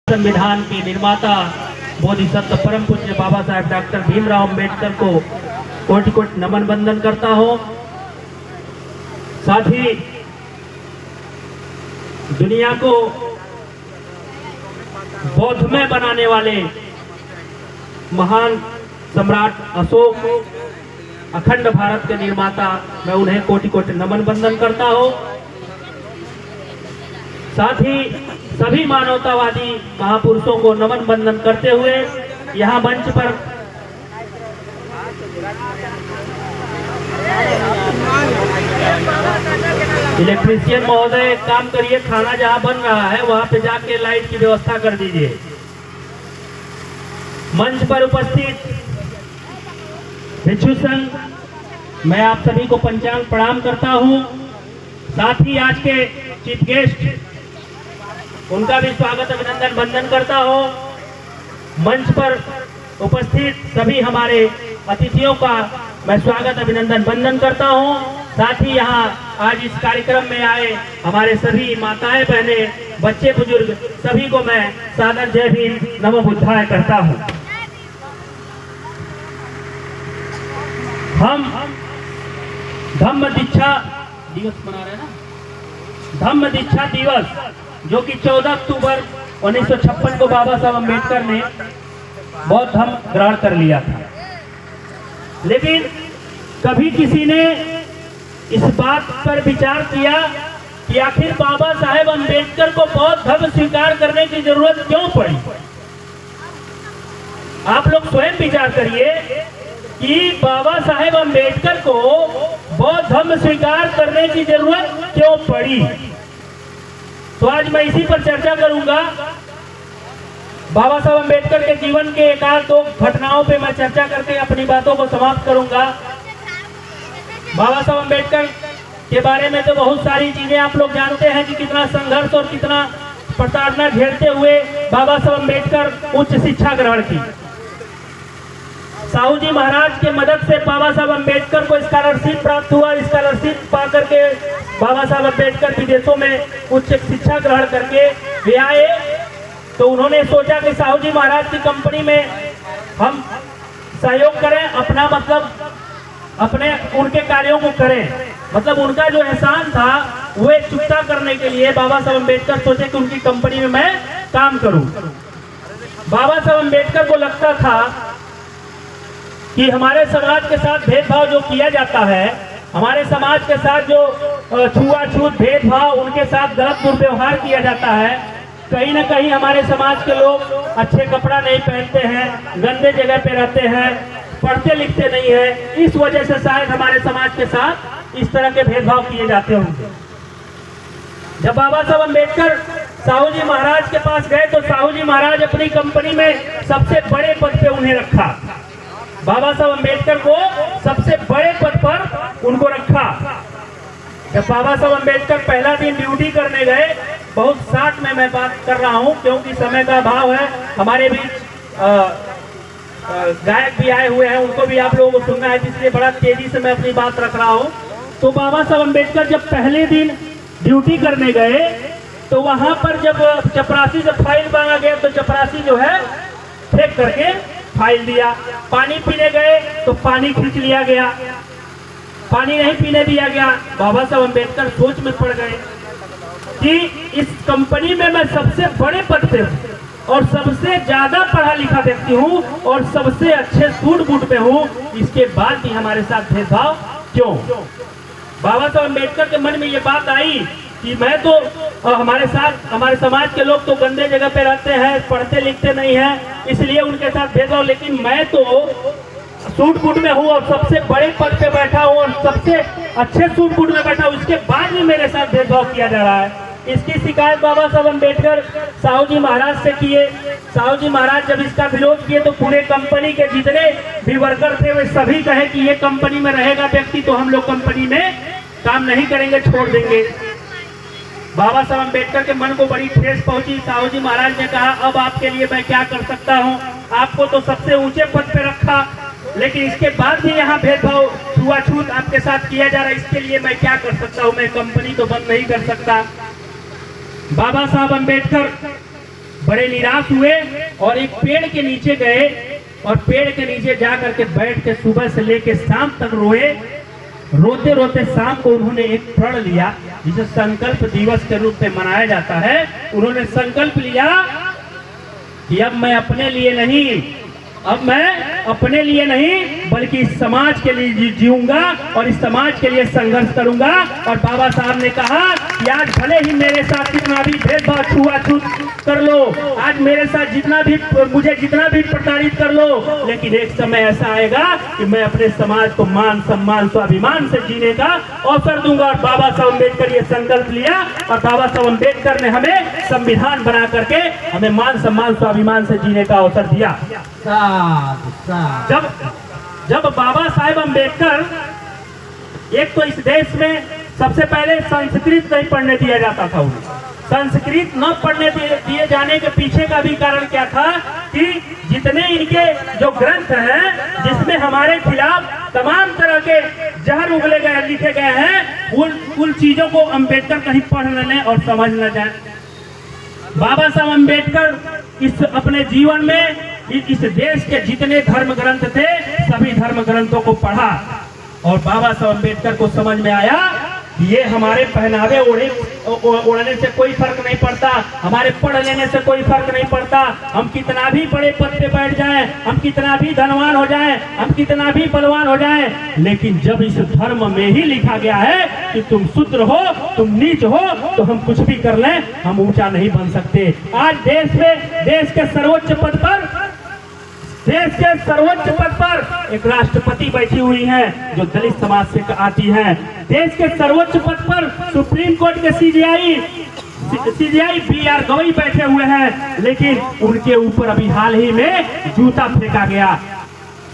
संविधान के निर्माता बोधिसत्व परम पूज्य बाबा साहेब डॉक्टर भीमराव अम्बेडकर को कोटि कोटि नमन वंदन करता हूँ। साथ ही दुनिया को बौद्धमय बनाने वाले महान सम्राट अशोक, अखंड भारत के निर्माता, मैं उन्हें कोटि कोटि नमन वंदन करता हूँ। साथ ही सभी मानवतावादी महापुरुषों को नमन वंदन करते हुए यहाँ मंच पर इलेक्ट्रीशियन महोदय, काम करिए, खाना जहाँ बन रहा है वहाँ पे जाके लाइट की व्यवस्था कर दीजिए। मंच पर उपस्थित भिक्षु संघ, मैं आप सभी को पंचांग प्रणाम करता हूँ। साथ ही आज के चीफ गेस्ट, उनका भी स्वागत अभिनंदन वंदन करता हूँ। मंच पर उपस्थित सभी हमारे अतिथियों का मैं स्वागत अभिनंदन वंदन करता हूँ। साथ ही यहाँ आज इस कार्यक्रम में आए हमारे सभी माताएं, बहनें, बच्चे, बुजुर्ग, सभी को मैं सादर जय भीम, नमो बुद्धाय करता हूँ। हम धम्म दीक्षा दिवस मना रहे हैं ना, धम्म दीक्षा दिवस, जो कि 14 अक्टूबर 1956 को बाबा साहब अम्बेडकर ने बौद्ध धर्म ग्रहण कर लिया था। लेकिन कभी किसी ने इस बात पर विचार किया कि आखिर बाबा साहेब अम्बेडकर को बौद्ध धर्म स्वीकार करने की जरूरत क्यों पड़ी? आप लोग स्वयं विचार करिए कि बाबा साहेब अम्बेडकर को बौद्ध धर्म स्वीकार करने की जरूरत क्यों पड़ी। तो आज मैं इसी पर चर्चा करूंगा। बाबा साहब अम्बेडकर के जीवन के एक आध दो घटनाओं पे मैं चर्चा करके अपनी बातों को समाप्त करूंगा। बाबा साहब अम्बेडकर के बारे में तो बहुत सारी चीजें आप लोग जानते हैं कि कितना संघर्ष और कितना प्रताड़ना झेलते हुए बाबा साहब अम्बेडकर उच्च शिक्षा ग्रहण की। साहू जी महाराज के मदद से बाबा साहब अम्बेडकर को स्कॉलरशिप प्राप्त हुआ। स्कॉलरशिप पा करके बाबा साहब अम्बेडकर विदेशों में उच्च शिक्षा ग्रहण करके वे आए, तो उन्होंने सोचा कि साहू जी महाराज की कंपनी में हम सहयोग करें, अपना मतलब अपने उनके कार्यों को करें, मतलब उनका जो एहसान था वो चुकता करने के लिए बाबा साहब अम्बेडकर सोचे कि उनकी कंपनी में मैं काम करूं। बाबा साहब अम्बेडकर को लगता था कि हमारे समाज के साथ भेदभाव जो किया जाता है, हमारे समाज के साथ जो छुआछूत भेदभाव, उनके साथ गलत दुर्व्यवहार किया जाता है, कहीं ना कहीं हमारे समाज के लोग अच्छे कपड़ा नहीं पहनते हैं, गंदे जगह पे रहते हैं, पढ़ते लिखते नहीं है, इस वजह से शायद हमारे समाज के साथ इस तरह के भेदभाव किए जाते होंगे। जब बाबा साहब अम्बेडकर साहू जी महाराज के पास गए तो साहू जी महाराज अपनी कंपनी में सबसे बड़े पद पे उन्हें रखा। बाबा साहब अम्बेडकर को सबसे बड़े पद पर उनको रखा। जब बाबा साहब अम्बेडकर पहला दिन ड्यूटी करने गए, बहुत शार्ट में मैं बात कर रहा हूं क्योंकि समय का अभाव है, हमारे बीच गायक भी आए हुए हैं, उनको भी आप लोगों को सुनना है, इसलिए बड़ा तेजी से मैं अपनी बात रख रहा हूं। तो बाबा साहब अम्बेडकर जब पहले दिन ड्यूटी करने गए तो वहां पर जब चपरासी से फाइल मांगा गया तो चपरासी जो है फेंक करके फाइल दिया। पानी पीने गए तो पानी खींच लिया गया, पानी नहीं पीने दिया गया। बाबा साहब अम्बेडकर सोच में पड़ गए कि इस कंपनी में मैं सबसे बड़े पद पे हूँ और सबसे ज्यादा पढ़ा लिखा व्यक्ति हूँ और सबसे अच्छे सूट बूट पे हूँ, इसके बाद भी हमारे साथ भेदभाव क्यों? बाबा साहब अम्बेडकर के मन में ये बात आई कि मैं तो हमारे साथ, हमारे समाज के लोग तो गंदे जगह पे रहते हैं, पढ़ते लिखते नहीं हैं, इसलिए उनके साथ भेदभाव, लेकिन मैं तो सूट बूट में हूँ और सबसे बड़े पद पे बैठा हूँ और सबसे अच्छे सूट बूट में बैठा हूँ, इसके बाद भी मेरे साथ भेदभाव किया जा रहा है। इसकी शिकायत बाबा साहब अम्बेडकर साहू जी महाराज से किए। साहू जी महाराज जब इसका विरोध किए तो पूरे कंपनी के जितने भी वर्कर थे वे सभी कहे कि ये कंपनी में रहेगा व्यक्ति तो हम लोग कंपनी में काम नहीं करेंगे, छोड़ देंगे। बाबा साहब अम्बेडकर के मन को बड़ी ठेस पहुंची। साहू जी महाराज ने कहा, अब आपके लिए मैं क्या कर सकता हूं, आपको तो सबसे ऊंचे पद पे रखा, लेकिन इसके बाद भी यहाँ भेदभाव, छुआछूत आपके साथ किया जा रहा है, इसके लिए मैं क्या कर सकता हूँ? मैं कंपनी तो बंद नहीं कर सकता। बाबा साहब अम्बेडकर बड़े निराश हुए और एक पेड़ के नीचे गए और पेड़ के नीचे जा करके बैठ के सुबह से लेके शाम तक रोए। रोते रोते शाम को उन्होंने एक प्रण लिया, जिसे संकल्प दिवस के रूप में मनाया जाता है। उन्होंने संकल्प लिया कि अब मैं अपने लिए नहीं बल्कि इस समाज के लिए जीऊंगा और इस समाज के लिए संघर्ष करूंगा। और बाबा साहब ने कहा कि आज भले ही मेरे साथ कितना भी भेदभाव छुआछूत कर लो, आज मेरे साथ मुझे जितना भी प्रताड़ित कर लो, लेकिन एक समय ऐसा आएगा कि मैं अपने समाज को मान सम्मान स्वाभिमान से जीने का अवसर दूंगा। और बाबा साहब अम्बेडकर ये संकल्प लिया और बाबा साहब अम्बेडकर ने हमें संविधान बना करके हमें मान सम्मान स्वाभिमान से जीने का अवसर दिया। जब बाबा साहेब अम्बेडकर, एक तो इस देश में सबसे पहले संस्कृत नहीं पढ़ने दिया जाता था, उन्हें संस्कृत न पढ़ने दिए जाने के पीछे का भी कारण क्या था कि जितने इनके जो ग्रंथ हैं जिसमें हमारे खिलाफ तमाम तरह के जहर उगले गए लिखे गए हैं, उन चीजों को अम्बेडकर कहीं पढ़ न लें और समझ न जाए। बाबा साहब अम्बेडकर इस अपने जीवन में इस देश के जितने धर्म ग्रंथ थे सभी धर्म ग्रंथों को पढ़ा और बाबा साहब अम्बेडकर को समझ में आया कि ये हमारे पहनावे ओढ़ने से कोई फर्क नहीं पड़ता, हमारे पढ़ लेने से कोई फर्क नहीं पड़ता, हम कितना भी बड़े पद पे बैठ जाएं, हम कितना भी धनवान हो जाएं, हम कितना भी बलवान हो जाएं, लेकिन जब इस धर्म में ही लिखा गया है कि तुम शूद्र हो, तुम नीच हो, तो हम कुछ भी कर लें, हम ऊंचा नहीं बन सकते। आज देश के सर्वोच्च पद पर एक राष्ट्रपति बैठी हुई हैं जो दलित समाज से आती हैं। देश के सर्वोच्च पद पर सुप्रीम कोर्ट के सीजीआई BR गवई बैठे हुए हैं, लेकिन उनके ऊपर अभी हाल ही में जूता फेंका गया।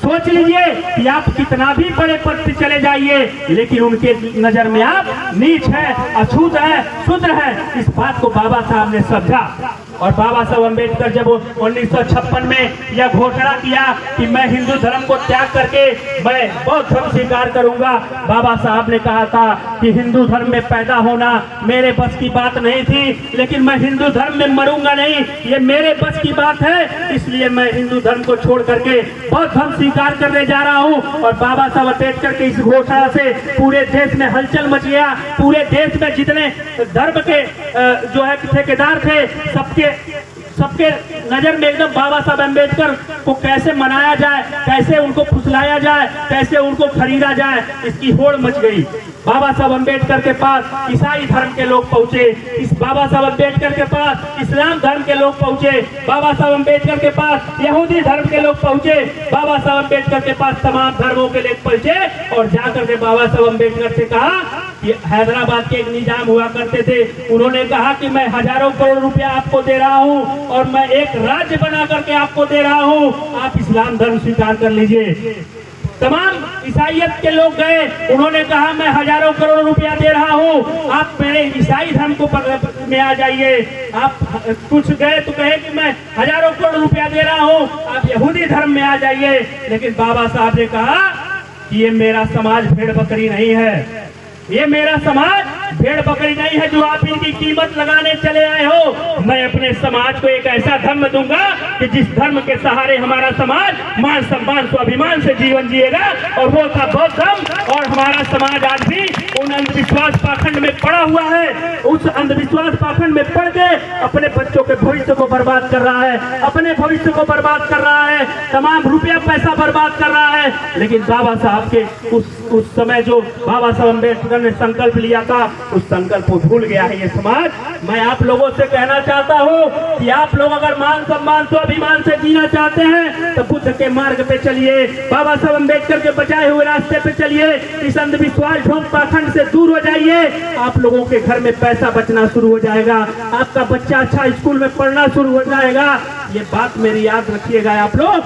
सोच लीजिए कि आप कितना भी बड़े पद पे चले जाइए, लेकिन उनके नजर में आप नीच है, अछूत है, शूद्र है। इस बात को बाबा साहब ने समझा और बाबा साहब अम्बेडकर जब 1956 में यह घोषणा किया कि मैं हिंदू धर्म को त्याग करके मैं बौद्ध धर्म स्वीकार करूंगा, बाबा साहब ने कहा था कि हिंदू धर्म में पैदा होना मेरे बस की बात नहीं थी, लेकिन मैं हिंदू धर्म में मरूंगा नहीं, ये मेरे बस की बात है, इसलिए मैं हिंदू धर्म को छोड़ करके बौद्ध धर्म स्वीकार करने जा रहा हूँ। और बाबा साहब अम्बेडकर की इस घोषणा से पूरे देश में हलचल मच गया। पूरे देश में जितने धर्म के जो है ठेकेदार थे, सबके नजर में एकदम बाबा साहब अम्बेडकर को कैसे मनाया जाए, कैसे उनको फुसलाया जाए, कैसे उनको खरीदा जाए, इसकी होड़ मच गई। बाबा साहब अम्बेडकर के पास ईसाई धर्म के लोग पहुंचे, इस बाबा साहब अम्बेडकर के पास इस्लाम धर्म के लोग पहुंचे, बाबा साहब अम्बेडकर के पास यहूदी धर्म के लोग पहुंचे, बाबा साहब अम्बेडकर के पास तमाम धर्मों के लोग पहुंचे और जाकर के बाबा साहब अम्बेडकर से कहा कि हैदराबाद के एक निजाम हुआ करते थे, उन्होंने कहा कि मैं हजारों करोड़ रुपया आपको दे रहा हूं और मैं एक राज्य बना करके आपको दे रहा हूं, आप इस्लाम धर्म स्वीकार कर लीजिए। तमाम ईसाइयत के लोग गए, उन्होंने कहा मैं हजारों करोड़ रुपया दे रहा हूं, आप मेरे ईसाई धर्म को में आ जाइए। आप कुछ गए तो कहे कि मैं हजारों करोड़ रुपया दे रहा हूं, आप यहूदी धर्म में आ जाइए। लेकिन बाबा साहब ने कहा कि ये मेरा समाज भेड़ बकरी नहीं है, ये मेरा समाज भेड़ बकरी नहीं है जो आप इनकी कीमत लगाने चले आए हो। मैं अपने समाज को एक ऐसा धर्म दूंगा कि जिस धर्म के सहारे हमारा समाज मान सम्मान स्वाभिमान से जीवन जिएगा, और वो था बौद्ध धर्म। और हमारा समाज आज भी उन अंधविश्वास पाखंड में पड़ा हुआ है, उस अंधविश्वास पाखंड में पड़ के अपने बच्चों के भविष्य को बर्बाद कर रहा है, अपने भविष्य को बर्बाद कर रहा है, तमाम रुपया पैसा बर्बाद कर रहा है। लेकिन बाबा साहब के उस समय जो बाबा साहब अम्बेडकर ने संकल्प लिया था, उस संकल्प को भूल गया है ये समाज। मैं आप लोगों से कहना चाहता हूँ कि आप लोग अगर मान सम्मान स्वाभिमान से जीना चाहते हैं तो बुद्ध के मार्ग पे चलिए, बाबा साहब अम्बेडकर के बचाए हुए रास्ते पे चलिए, इस अंधविश्वास ढोंग पाखंड से दूर हो जाइए। आप लोगों के घर में पैसा बचना शुरू हो जाएगा, आपका बच्चा अच्छा स्कूल में पढ़ना शुरू हो जाएगा। ये बात मेरी याद रखिएगा आप लोग।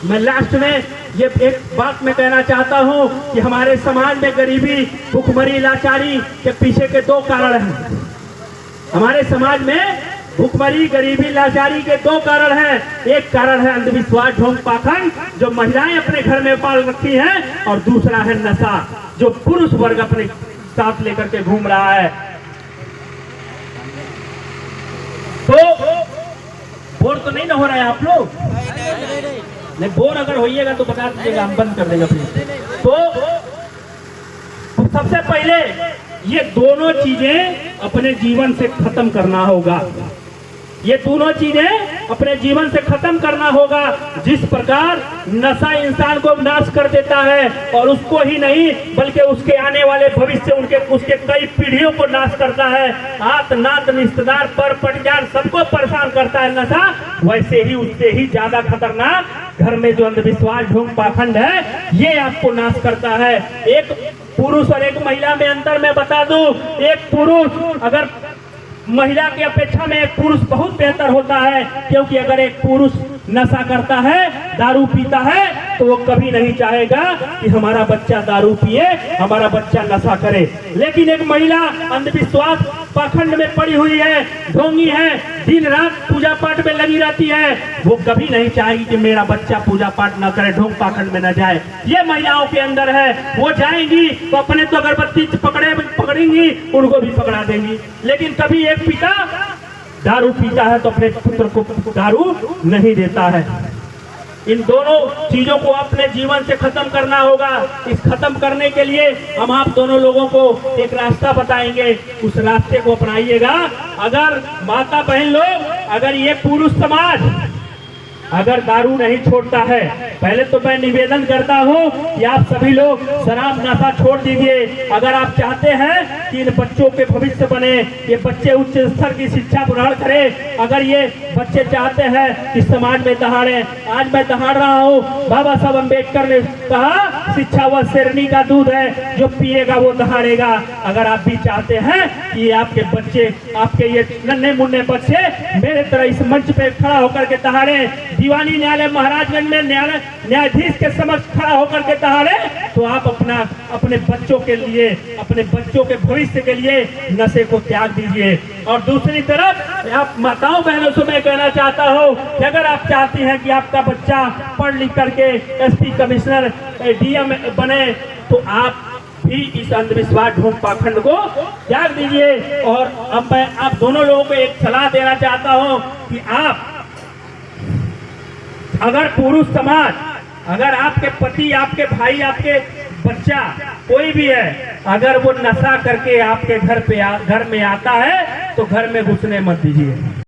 मैं लास्ट में ये एक बात मैं कहना चाहता हूँ कि हमारे समाज में गरीबी, भूखमरी, लाचारी के पीछे के दो कारण हैं। हमारे समाज में भूखमरी, गरीबी, लाचारी के दो कारण हैं। एक कारण है अंधविश्वास ढोंग पाखंड जो महिलाएं अपने घर में पाल रखी हैं, और दूसरा है नशा जो पुरुष वर्ग अपने साथ लेकर के घूम रहा है। तो बोर तो नहीं ना हो रहा है आप लोग? नहीं, बोर अगर होइएगा तो बता दीजिएगा, हम बंद कर देंगे प्लीज। तो सबसे पहले ये दोनों चीजें अपने जीवन से खत्म करना होगा। ये दोनों चीजें अपने जीवन से खत्म करना होगा। जिस प्रकार नशा इंसान को नाश कर देता है, और उसको ही नहीं बल्कि उसके आने वाले भविष्य, उसके कई पीढ़ियों को नाश करता है। आत नात रिश्तेदार पर परिवार सबको परेशान करता है नशा, वैसे ही उससे ही ज्यादा खतरनाक घर में जो अंधविश्वास ढोंग पाखंड है, ये आपको नाश करता है। एक पुरुष और एक महिला में अंतर मैं बता दूं, एक पुरुष अगर महिला की अपेक्षा में एक पुरुष बहुत बेहतर होता है, क्योंकि अगर एक पुरुष नशा करता है, दारू पीता है, तो वो कभी नहीं चाहेगा कि हमारा बच्चा दारू पिए, हमारा बच्चा नशा करे। लेकिन एक महिला अंधविश्वास पाखंड में पड़ी हुई है, ढोंगी है, दिन रात पूजा पाठ में लगी रहती है, वो कभी नहीं चाहेगी कि मेरा बच्चा पूजा पाठ न करे, ढोंग पाखंड में न जाए। ये महिलाओं के अंदर है। वो जाएंगी तो अपने तो अगरबत्ती पकड़ेंगी, उनको भी पकड़ा देंगी। लेकिन कभी एक पिता दारू पीता है तो अपने पुत्र को दारू नहीं देता है। इन दोनों चीजों को अपने जीवन से खत्म करना होगा। इस खत्म करने के लिए हम आप दोनों लोगों को एक रास्ता बताएंगे, उस रास्ते को अपनाइएगा। अगर माता बहन लोग, अगर ये पुरुष समाज अगर दारू नहीं छोड़ता है, पहले तो मैं निवेदन करता हूं कि आप सभी लोग शराब नशा छोड़ दीजिए। अगर आप चाहते हैं कि इन बच्चों के भविष्य बने, ये बच्चे उच्च स्तर की शिक्षा ग्रहण करें, अगर ये बच्चे चाहते हैं कि समाज में दहाड़े, आज मैं दहाड़ रहा हूं, बाबा साहब अम्बेडकर ने कहा शिक्षा वह शेरनी का दूध है, जो पिएगा वो दहाड़ेगा। अगर आप भी चाहते हैं कि आपके बच्चे, आपके ये नन्हे मुन्ने बच्चे मेरे तरह इस मंच पे खड़ा होकर के दहाड़े, दीवानी न्यायालय महाराजगंज में न्यायाधीश के समक्ष खड़ा होकर के दहाड़े, तो आप अपने बच्चों के लिए, अपने बच्चों के भविष्य के लिए नशे को त्याग दीजिए। और दूसरी तरफ आप माताओं बहनों से मैं कहना चाहता हूं कि अगर आप चाहती हैं कि आपका बच्चा पढ़ लिख करके एसपी कमिश्नर डीएम बने, तो आप भी इस अंधविश्वास ढोंग पाखंड को त्याग दीजिए। और अब मैं आप दोनों लोगों को एक सलाह देना चाहता हूं कि आप, अगर पुरुष समाज, अगर आपके पति, आपके भाई, आपके बच्चा कोई भी है, अगर वो नशा करके आपके घर में आता है, तो घर में घुसने मत दीजिए।